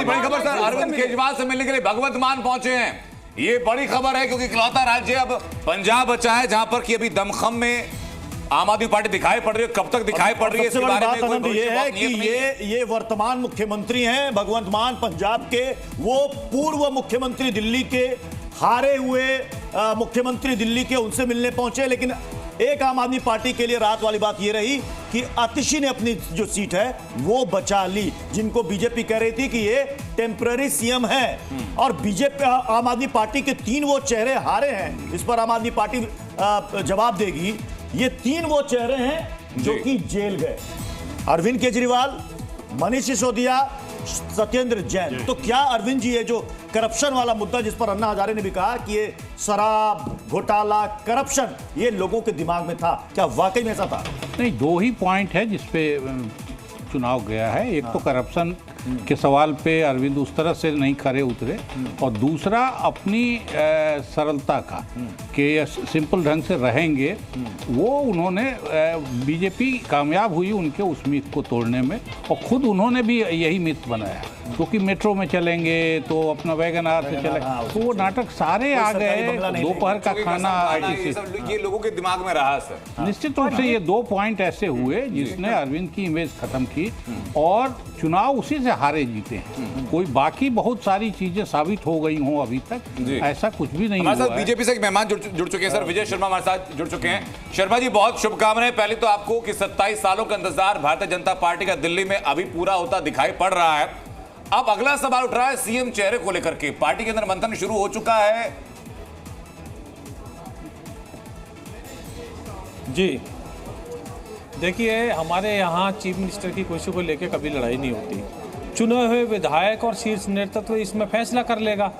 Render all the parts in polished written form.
जी बड़ी खबर सर, अरविंद केजरीवाल से मिलने के लिए भगवंत मान पहुंचे हैं। ये बड़ी खबर है क्योंकि इकलौता राज्य अब पंजाब बचा है जहां पर कि अभी दमखम में आम आदमी पार्टी दिखाई पड़ रही है। कब तक दिखाई पड़ रही है, इसके बारे में कोई ये है कि ये वर्तमान मुख्यमंत्री हैं भगवंत मान पंजाब के, वो पूर्व मुख्यमंत्री दिल्ली के, हारे हुए मुख्यमंत्री दिल्ली के, उनसे मिलने पहुंचे। लेकिन एक आम आदमी पार्टी के लिए राहत वाली बात यह रही कि आतिशी ने अपनी जो सीट है वो बचा ली, जिनको बीजेपी कह रही थी कि ये टेम्पररी सीएम है। और बीजेपी आम आदमी पार्टी के 3 वो चेहरे हारे हैं, इस पर आम आदमी पार्टी जवाब देगी। ये 3 वो चेहरे हैं जो कि जेल गए, अरविंद केजरीवाल, मनीष सिसोदिया, सत्येंद्र जैन। तो क्या अरविंद जी ये जो करप्शन वाला मुद्दा जिस पर अन्ना हजारे ने भी कहा कि ये शराब घोटाला करप्शन ये लोगों के दिमाग में था, क्या वाकई में ऐसा था? नहीं, 2 ही पॉइंट है जिसपे चुनाव गया है। एक तो करप्शन के सवाल पे अरविंद उस तरह से नहीं खरे उतरे, और दूसरा अपनी सरलता का कि सिंपल ढंग से रहेंगे, वो उन्होंने बीजेपी कामयाब हुई उनके उस मिथ को तोड़ने में, और खुद उन्होंने भी यही मिथ बनाया क्योंकि मेट्रो में चलेंगे तो अपना वैगन आर से चलेंगे, तो वो नाटक सारे आ गए। दोपहर का खाना ये लोगों के दिमाग में रहा सर। निश्चित रूप से ये 2 पॉइंट ऐसे हुए जिसने अरविंद की इमेज खत्म की और चुनाव उसी से हारे जीते हैं। कोई बाकी बहुत सारी चीजें साबित हो गई हों अभी तक, ऐसा कुछ भी नहीं हुआ है। बीजेपी से एक मेहमान जुड़ चुके हैं सर, विजय शर्मा हमारे साथ जुड़ चुके हैं। शर्मा जी बहुत शुभकामनाएं पहले तो आपको कि 27 सालों का इंतजार भारतीय जनता पार्टी का दिल्ली में अभी पूरा होता दिखाई पड़ रहा है। अब अगला सवाल उठ रहा है सीएम चेहरे को लेकर के, पार्टी के अंदर मंथन शुरू हो चुका है। जी देखिए, हमारे यहाँ चीफ मिनिस्टर की कुर्सी को लेकर कभी लड़ाई नहीं होती। चुने हुए विधायक और शीर्ष नेतृत्व इसमें फैसला कर लेगा।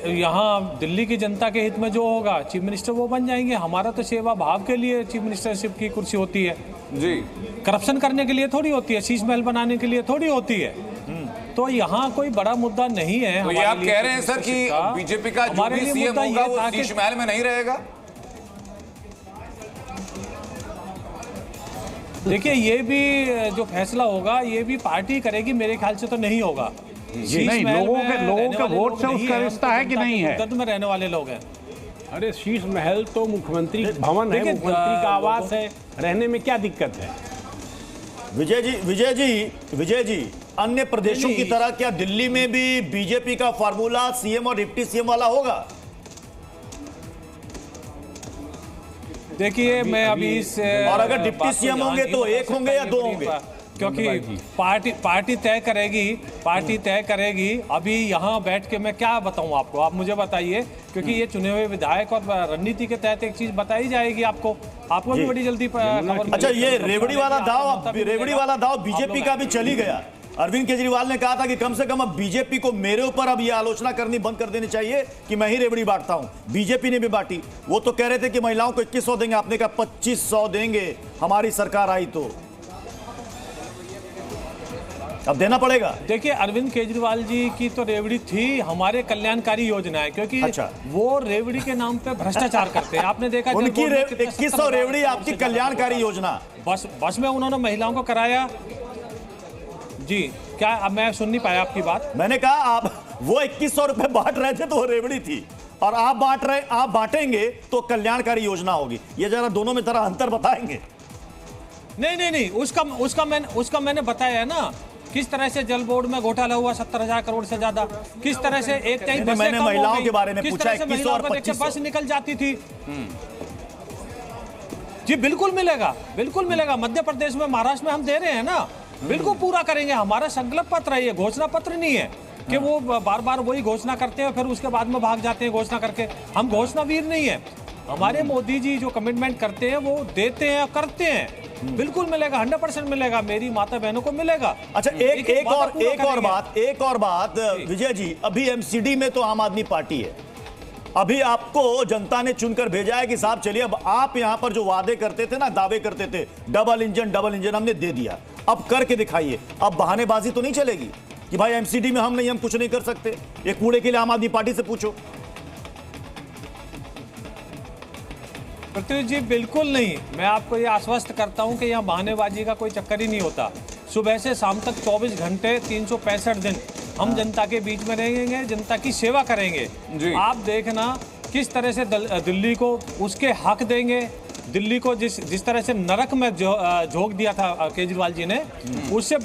यहाँ दिल्ली की जनता के हित में जो होगा चीफ मिनिस्टर वो बन जाएंगे। हमारा तो सेवा भाव के लिए चीफ मिनिस्टरशिप की कुर्सी होती है जी, करप्शन करने के लिए थोड़ी होती है, शीश महल बनाने के लिए थोड़ी होती है। तो यहाँ कोई बड़ा मुद्दा नहीं है। तो ये आप कह रहे हैं सर कि बीजेपी का जो भी सीएम होगा वो शीश महल में नहीं रहेगा? देखिए, ये भी जो फैसला होगा ये भी पार्टी करेगी, मेरे ख्याल से तो नहीं होगा। नहीं, लोगों के वोट से उसका रिश्ता है कि नहीं है? में रहने वाले लोग हैं। अरे शीश महल तो मुख्यमंत्री भवन है, मुख्यमंत्री का आवास है, रहने में क्या दिक्कत है? विजय जी अन्य प्रदेशों की तरह क्या दिल्ली में भी बीजेपी का फार्मूला सीएम और डिप्टी सीएम वाला होगा? देखिए, मैं अभी और अगर डिप्टी सीएम होंगे तो 1 होंगे या 2 होंगे? क्योंकि पार्टी तय करेगी। अभी यहाँ बैठ के मैं क्या बताऊँ आपको, आप मुझे बताइए, क्योंकि ये चुने हुए विधायक और रणनीति के तहत एक चीज बताई जाएगी आपको भी बड़ी जल्दी खबर। अच्छा, ये रेवड़ी वाला दाव बीजेपी का भी चली गया। अरविंद केजरीवाल ने कहा था कि कम से कम अब बीजेपी को मेरे ऊपर अब ये आलोचना करनी बंद कर देनी चाहिए कि मैं ही रेवड़ी बांटता हूं। बीजेपी ने भी बांटी। वो तो कह रहे थे कि महिलाओं को 2100 देंगे, आपने कहा 2500 देंगे हमारी सरकार आई तो। अब देना पड़ेगा। देखिए, अरविंद केजरीवाल जी की तो रेवड़ी थी हमारे कल्याणकारी योजनाएं, क्योंकि वो रेवड़ी के नाम पे भ्रष्टाचार करते हैं। आपने देखा उनकी 2100 रेवड़ी आपकी कल्याणकारी योजना। बस में उन्होंने महिलाओं को कराया जी। क्या अब मैं सुन नहीं पाया आपकी बात? मैंने कहा आप वो 2100 रुपए बांट रहे थे तो वो रेवड़ी थी, और आप बांटेंगे तो कल्याणकारी योजना होगी। ये जरा दोनों में जरा अंतर बताएंगे। नहीं, उसका मैंने बताया है ना, किस तरह से जल बोर्ड में घोटाला हुआ 70,000 करोड़ से ज्यादा, किस तरह से एक टाइम मैंने महिलाओं के बारे में पूछा, 2100 और 2500 बस निकल जाती थी। जी बिल्कुल मिलेगा। मध्य प्रदेश में, महाराष्ट्र में हम दे रहे हैं ना, बिल्कुल पूरा करेंगे। हमारा संकल्प पत्र है, ये घोषणा पत्र नहीं है कि वो बार बार वही घोषणा करते हैं फिर उसके बाद में भाग जाते हैं घोषणा करके। हम घोषणावीर नहीं है। हमारे मोदी जी जो कमिटमेंट करते हैं वो देते हैं, करते हैं। बिल्कुल मिलेगा, 100% मिलेगा, मेरी माता बहनों को मिलेगा। अच्छा, एक और बात विजय जी, अभी एमसीडी में तो आम आदमी पार्टी है। अभी आपको जनता ने चुनकर भेजा है कि साहब चलिए, अब आप यहां पर जो वादे करते थे ना, दावे करते थे, डबल इंजन हमने दे दिया, अब करके दिखाइए। अब बहानेबाजी तो नहीं चलेगी कि भाई एमसीडी में हम कुछ नहीं कर सकते। ये कूड़े के लिए आम आदमी पार्टी से पूछो। पृथ्वी जी बिल्कुल नहीं, मैं आपको ये आश्वस्त करता हूं कि यहाँ बहानेबाजी का कोई चक्कर ही नहीं होता। सुबह से शाम तक 24 घंटे 365 दिन हम जनता के बीच में रहेंगे, जनता की सेवा करेंगे। जी। आप देखना किस तरह से दिल्ली को उसके हक देंगे। दिल्ली को जिस तरह से नरक में झोंक दिया था केजरीवाल जी ने, उससे